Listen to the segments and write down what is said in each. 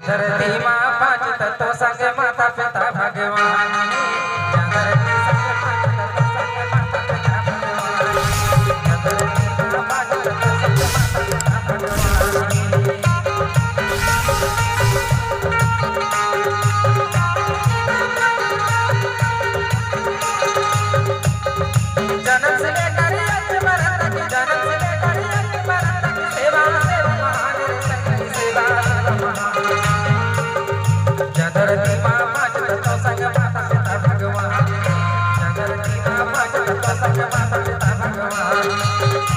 धरती माँ पांच तत्व संग माता पिता भगवान धरती संग पांच तत्व संग माता पिता भगवान धरती माँ पांच तत्व संग माता पिता भगवान जन्म से लेकर अंत मरण तक जन्म से लेकर अंत मरण तक सेवा सेवा महान संग सेवा सेवा धरती माँ पांच तत्व संग माता पिता भगवान धरती माँ पांच तत्व संग माता पिता भगवान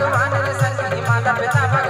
माता पिता भगवान